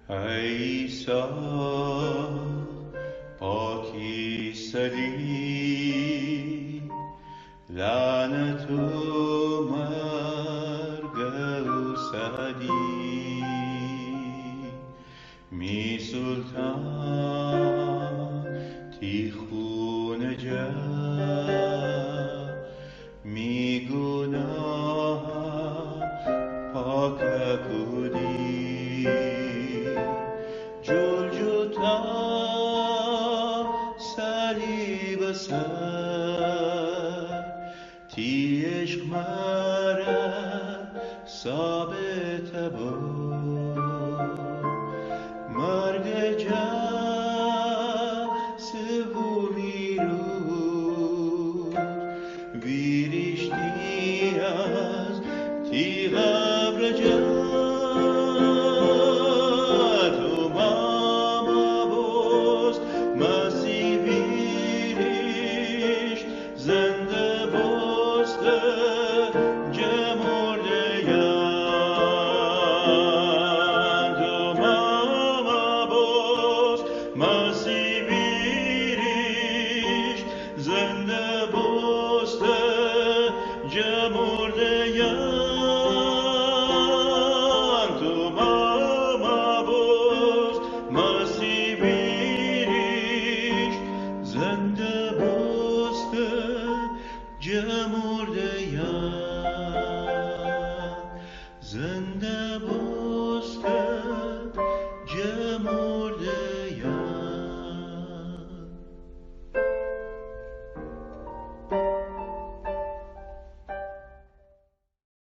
عیسی پاکی سلی لعنت و مرگ و سعدی می سلطان تی خون جا می گناه پاک کودی جل جتا صلیب سر تی عشق مرا ثابت بود مرگ جا سومی روز ویریشتی از تی قبر جا تو ماما بست مسیح ویریش زنده بست جمرده یان تو ماما بست مسیح ویریش زنده بست جمرده یان تو ماما بست مسیح ویریش زنده بست جمرده یان زنده